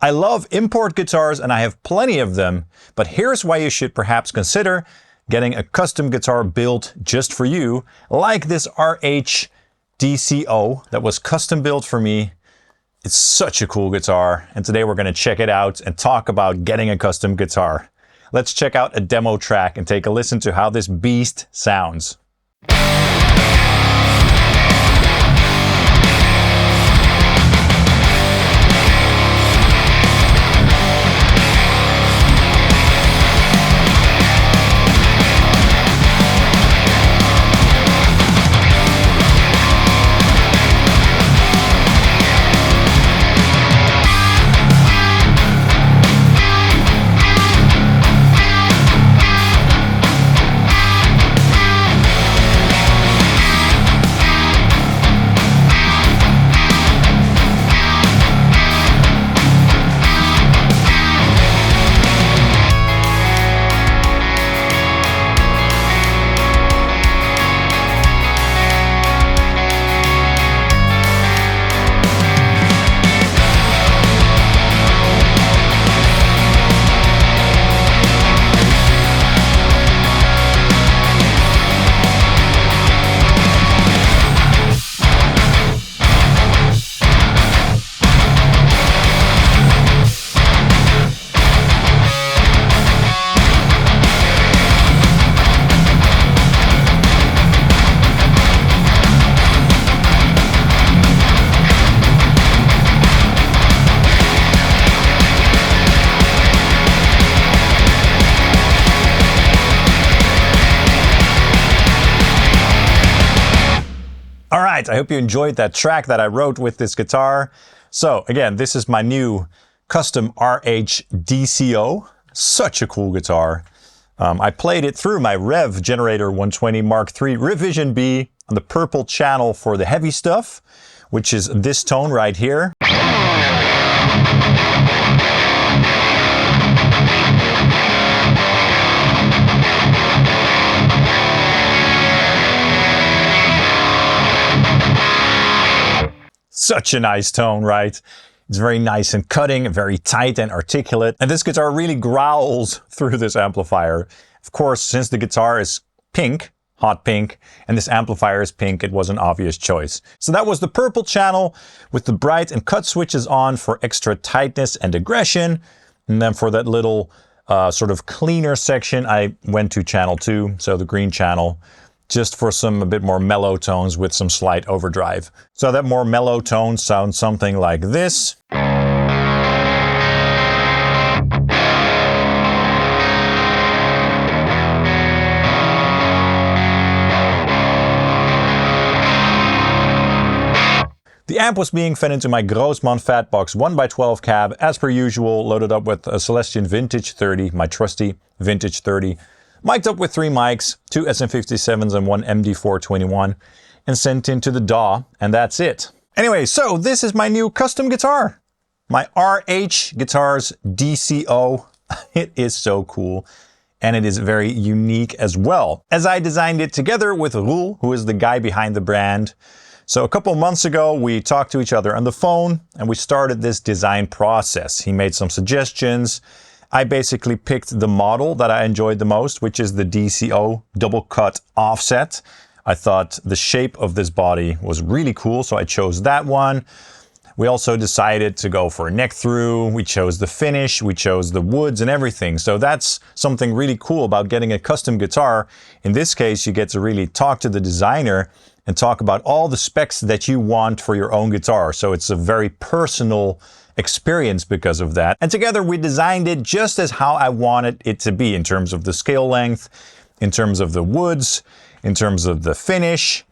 I love import guitars and I have plenty of them, but here's why you should perhaps consider getting a custom guitar built just for you, like this RH DCO that was custom built for me. It's such a cool guitar, and today we're going to check it out and talk about getting a custom guitar. Let's check out a demo track and take a listen to how this beast sounds. Alright, I hope you enjoyed that track that I wrote with this guitar. So again, this is my new custom RH DCO. Such a cool guitar. I played it through my Revv Generator 120 Mark III Revision B on the purple channel for the heavy stuff, which is this tone right here. Such a nice tone, right? It's very nice and cutting, very tight and articulate. And this guitar really growls through this amplifier. Of course, since the guitar is pink, hot pink, and this amplifier is pink, it was an obvious choice. So that was the purple channel with the bright and cut switches on for extra tightness and aggression. And then for that little sort of cleaner section, I went to channel 2, so the green channel, just for a bit more mellow tones with some slight overdrive. So that more mellow tone sounds something like this. The amp was being fed into my Grossmann Fatbox 1x12 cab, as per usual, loaded up with a Celestion Vintage 30, my trusty Vintage 30. Mic'd up with 3 mics, 2 SM57s and 1 MD421, and sent into the DAW, and that's it. Anyway, so this is my new custom guitar. My RH Guitars DCO. It is so cool, and it is very unique as well, as I designed it together with Roel, who is the guy behind the brand. So a couple months ago, we talked to each other on the phone, and we started this design process. He made some suggestions. I basically picked the model that I enjoyed the most, which is the DCO double cut offset. I thought the shape of this body was really cool, so I chose that one. We also decided to go for a neck through. We chose the finish, we chose the woods and everything. So that's something really cool about getting a custom guitar. In this case, you get to really talk to the designer and talk about all the specs that you want for your own guitar. So it's a very personal experience because of that. And together we designed it just as how I wanted it to be in terms of the scale length, in terms of the woods, in terms of the finish.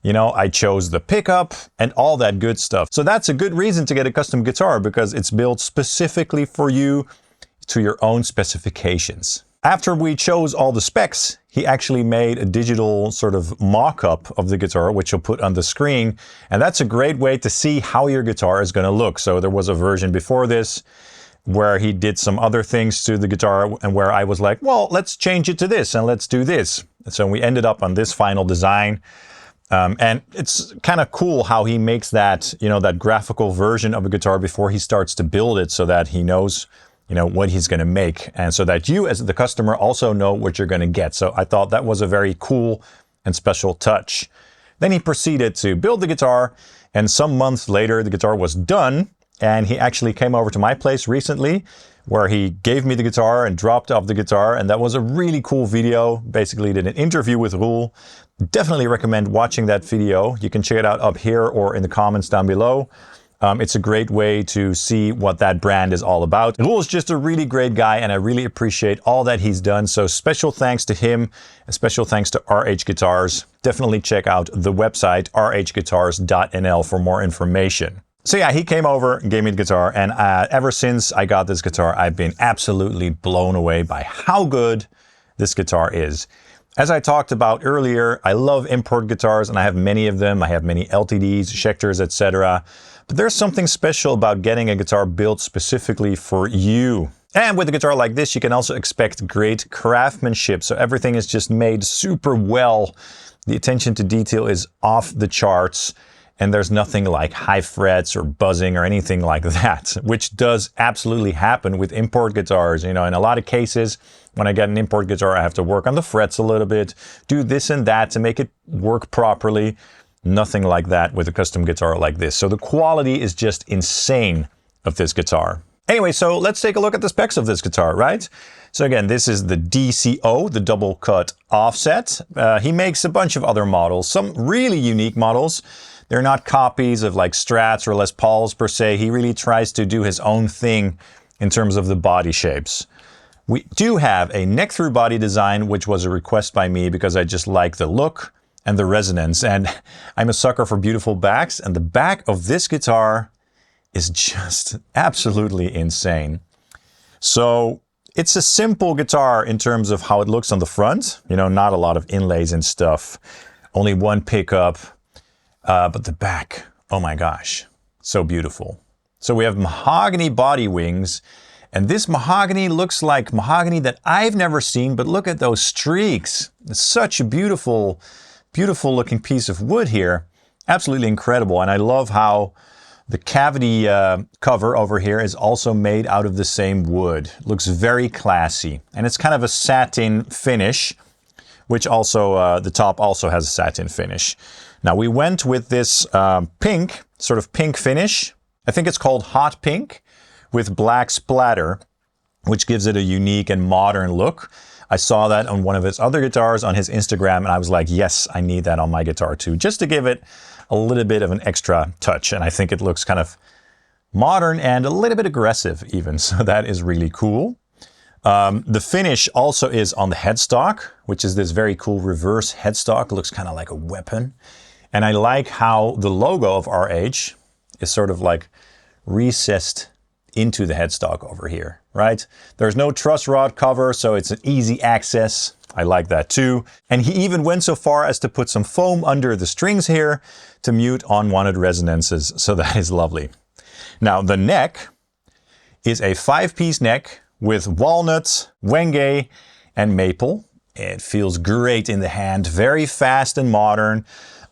You know, I chose the pickup and all that good stuff. So that's a good reason to get a custom guitar, because it's built specifically for you to your own specifications. After we chose all the specs, he actually made a digital sort of mock-up of the guitar, which you'll put on the screen. And that's a great way to see how your guitar is going to look. So there was a version before this where he did some other things to the guitar and where I was like, well, let's change it to this and let's do this. So we ended up on this final design. And it's kind of cool how he makes that, you know, that graphical version of a guitar before he starts to build it, so that he knows, you know, what he's going to make, and so that you as the customer also know what you're going to get. So I thought that was a very cool and special touch. Then he proceeded to build the guitar, and some months later the guitar was done, and he actually came over to my place recently where he gave me the guitar and dropped off the guitar, and that was a really cool video. Basically did an interview with Roel. Definitely recommend watching that video. You can check it out up here or in the comments down below. It's a great way to see what that brand is all about. Roel is just a really great guy, and I really appreciate all that he's done. So special thanks to him, and special thanks to RH Guitars. Definitely check out the website rhguitars.nl for more information. So yeah, he came over and gave me the guitar, and ever since I got this guitar, I've been absolutely blown away by how good this guitar is. As I talked about earlier, I love import guitars, and I have many of them. I have many LTDs, Schecters, etc. But there's something special about getting a guitar built specifically for you. And with a guitar like this, you can also expect great craftsmanship. So everything is just made super well. The attention to detail is off the charts. And there's nothing like high frets or buzzing or anything like that, which does absolutely happen with import guitars. You know, in a lot of cases, when I get an import guitar, I have to work on the frets a little bit, do this and that to make it work properly. Nothing like that with a custom guitar like this. So the quality is just insane of this guitar. Anyway, so let's take a look at the specs of this guitar, right? So again, this is the DCO, the double cut offset. He makes a bunch of other models, some really unique models. They're not copies of like Strats or Les Pauls per se. He really tries to do his own thing in terms of the body shapes. We do have a neck-through body design, which was a request by me because I just like the look and the resonance. And I'm a sucker for beautiful backs, and the back of this guitar is just absolutely insane. So it's a simple guitar in terms of how it looks on the front. You know, not a lot of inlays and stuff. Only one pickup. But the back, oh my gosh, so beautiful. So we have mahogany body wings, and this mahogany looks like mahogany that I've never seen, but look at those streaks. It's such a beautiful, beautiful looking piece of wood here. Absolutely incredible. And I love how the cavity cover over here is also made out of the same wood. It looks very classy. And it's kind of a satin finish, which also, the top also has a satin finish. Now we went with this pink, sort of pink finish. I think it's called hot pink with black splatter, which gives it a unique and modern look. I saw that on one of his other guitars on his Instagram, and I was like, yes, I need that on my guitar too, just to give it a little bit of an extra touch. And I think it looks kind of modern and a little bit aggressive even, so that is really cool. The finish also is on the headstock, which is this very cool reverse headstock. It looks kind of like a weapon. And I like how the logo of RH is sort of like recessed into the headstock over here, right? There's no truss rod cover, so it's an easy access. I like that too. And he even went so far as to put some foam under the strings here to mute unwanted resonances, so that is lovely. Now the neck is a 5-piece neck with walnut, wenge, and maple. It feels great in the hand, very fast and modern.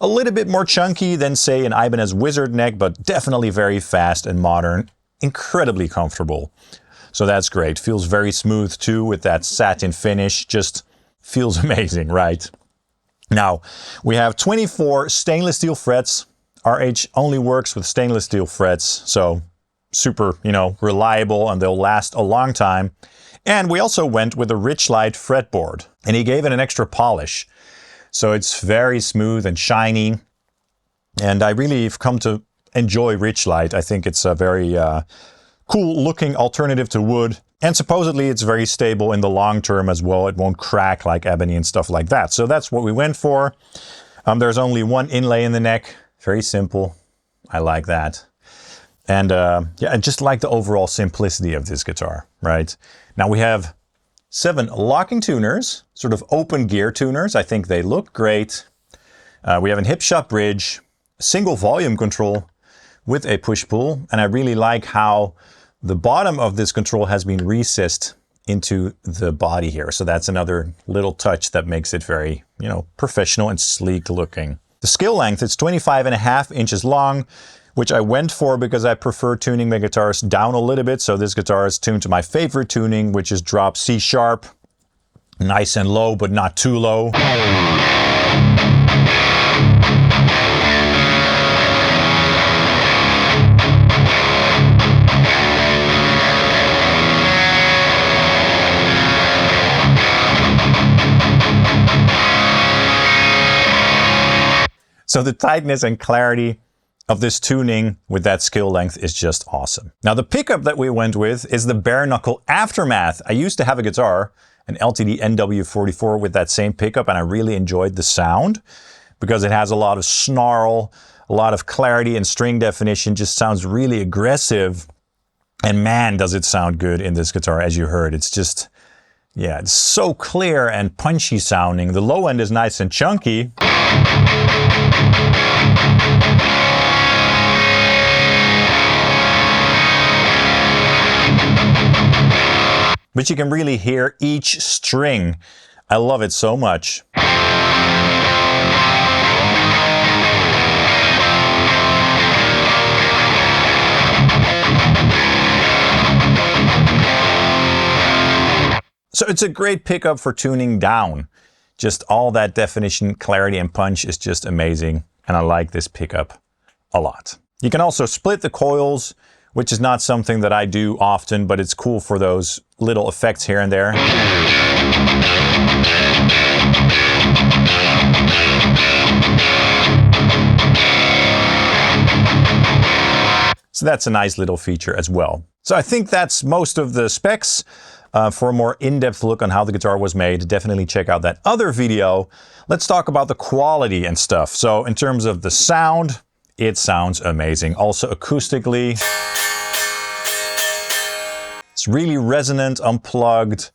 A little bit more chunky than, say, an Ibanez Wizard neck, but definitely very fast and modern. Incredibly comfortable. So that's great. Feels very smooth too with that satin finish. Just feels amazing, right? Now, we have 24 stainless steel frets. RH only works with stainless steel frets, so super, you know, reliable, and they'll last a long time. And we also went with a Richlight fretboard, and he gave it an extra polish. So it's very smooth and shiny. And I really have come to enjoy Richlight. I think it's a very cool looking alternative to wood. And supposedly it's very stable in the long term as well. It won't crack like ebony and stuff like that. So that's what we went for. There's only one inlay in the neck. Very simple. I like that. And yeah, I just like the overall simplicity of this guitar, right? Now we have 7 locking tuners, sort of open gear tuners. I think they look great. We have a hip shot bridge, single volume control with a push-pull. And I really like how the bottom of this control has been recessed into the body here. So that's another little touch that makes it very, you know, professional and sleek looking. The skill length is 25.5 inches long, which I went for because I prefer tuning my guitars down a little bit. So this guitar is tuned to my favorite tuning, which is drop C sharp. Nice and low, but not too low. So the tightness and clarity of this tuning with that skill length is just awesome. Now the pickup that we went with is the Bareknuckle Aftermath. I used to have a guitar, an LTD NW44 with that same pickup, and I really enjoyed the sound because it has a lot of snarl, a lot of clarity and string definition, just sounds really aggressive. And man, does it sound good in this guitar, as you heard. It's just, yeah, it's so clear and punchy sounding. The low end is nice and chunky. But you can really hear each string. I love it so much. So it's a great pickup for tuning down. Just all that definition, clarity, and punch is just amazing. And I like this pickup a lot. You can also split the coils, which is not something that I do often, but it's cool for those little effects here and there. So that's a nice little feature as well. So I think that's most of the specs. For a more in-depth look on how the guitar was made, definitely check out that other video. Let's talk about the quality and stuff. So in terms of the sound, it sounds amazing. Also acoustically, it's really resonant, unplugged.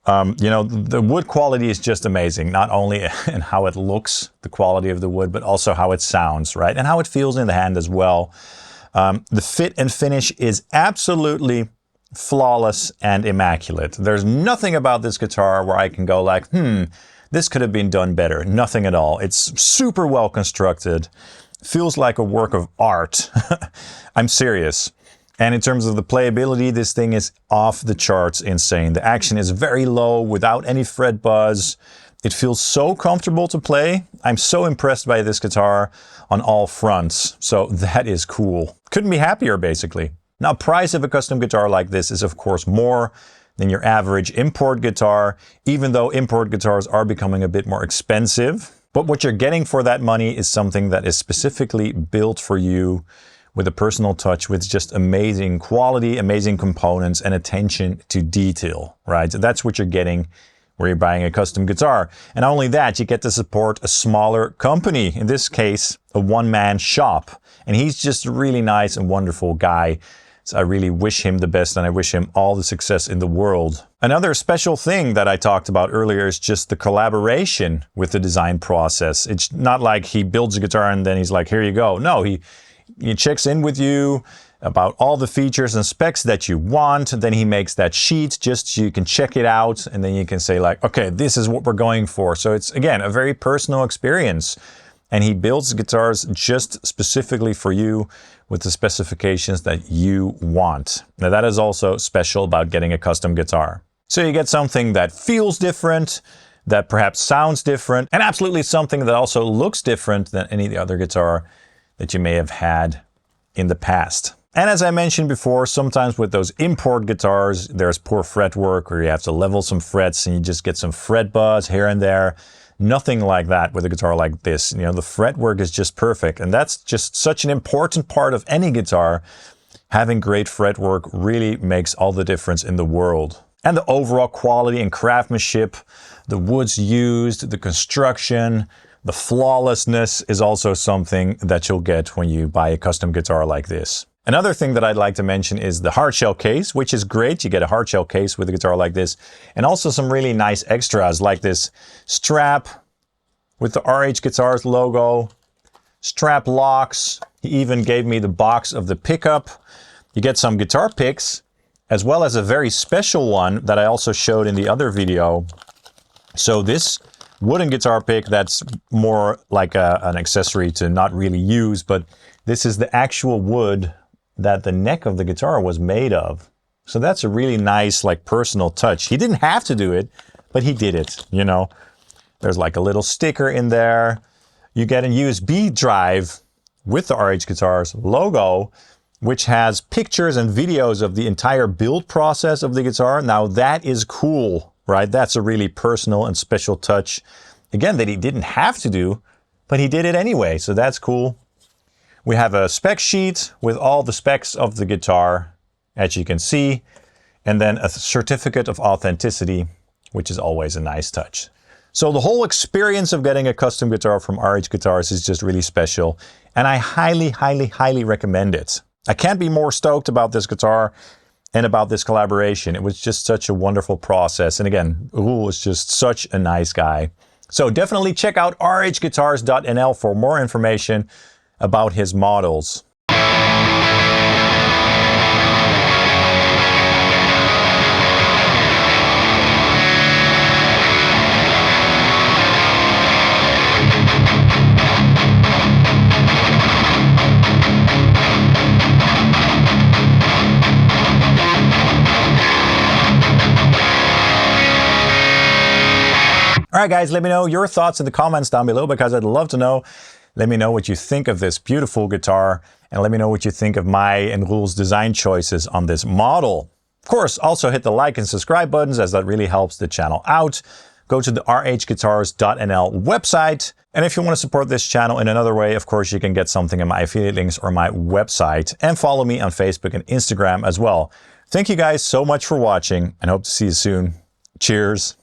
You know, the wood quality is just amazing. Not only in how it looks, the quality of the wood, but also how it sounds, right? And how it feels in the hand as well. The fit and finish is absolutely flawless and immaculate. There's nothing about this guitar where I can go like, this could have been done better. Nothing at all. It's super well constructed. Feels like a work of art. I'm serious. And in terms of the playability, this thing is off the charts insane. The action is very low without any fret buzz. It feels so comfortable to play. I'm so impressed by this guitar on all fronts. So that is cool. Couldn't be happier, basically. Now, price of a custom guitar like this is of course more than your average import guitar, even though import guitars are becoming a bit more expensive. But what you're getting for that money is something that is specifically built for you with a personal touch, with just amazing quality, amazing components, and attention to detail, right? So that's what you're getting where you're buying a custom guitar. And not only that, you get to support a smaller company, in this case, a one-man shop. And he's just a really nice and wonderful guy. So I really wish him the best, and I wish him all the success in the world. Another special thing that I talked about earlier is just the collaboration with the design process. It's not like he builds a guitar and then he's like, here you go. No, he checks in with you about all the features and specs that you want. Then he makes that sheet just so you can check it out, and then you can say like, okay, this is what we're going for. So it's, again, a very personal experience. And he builds guitars just specifically for you with the specifications that you want. Now that is also special about getting a custom guitar. So you get something that feels different, that perhaps sounds different, and absolutely something that also looks different than any other guitar that you may have had in the past. And as I mentioned before, sometimes with those import guitars, there's poor fretwork, or you have to level some frets and you just get some fret buzz here and there. Nothing like that with a guitar like this. You know, the fretwork is just perfect, and that's just such an important part of any guitar. Having great fretwork really makes all the difference in the world. And the overall quality and craftsmanship, the woods used, the construction, the flawlessness is also something that you'll get when you buy a custom guitar like this. Another thing that I'd like to mention is the hardshell case, which is great. You get a hardshell case with a guitar like this, and also some really nice extras like this strap with the RH Guitars logo, strap locks. He even gave me the box of the pickup. You get some guitar picks, as well as a very special one that I also showed in the other video. So this wooden guitar pick that's more like an accessory to not really use, but this is the actual wood that the neck of the guitar was made of. So that's a really nice, like, personal touch. He didn't have to do it, but he did it, you know. There's like a little sticker in there. You get a USB drive with the RH Guitars logo, which has pictures and videos of the entire build process of the guitar. Now that is cool, right? That's a really personal and special touch. Again, that he didn't have to do, but he did it anyway, so that's cool. We have a spec sheet with all the specs of the guitar, as you can see, and then a certificate of authenticity, which is always a nice touch. So the whole experience of getting a custom guitar from RH Guitars is just really special, and I highly, highly, highly recommend it. I can't be more stoked about this guitar and about this collaboration. It was just such a wonderful process, and again, Roel is just such a nice guy. So definitely check out rhguitars.nl for more information about his models. All right, guys, let me know your thoughts in the comments down below, because I'd love to know. Let me know what you think of this beautiful guitar, and let me know what you think of my and Roel's design choices on this model. Of course, also hit the like and subscribe buttons, as that really helps the channel out. Go to the rhguitars.nl website. And if you want to support this channel in another way, of course, you can get something in my affiliate links or my website, and follow me on Facebook and Instagram as well. Thank you guys so much for watching, and hope to see you soon. Cheers.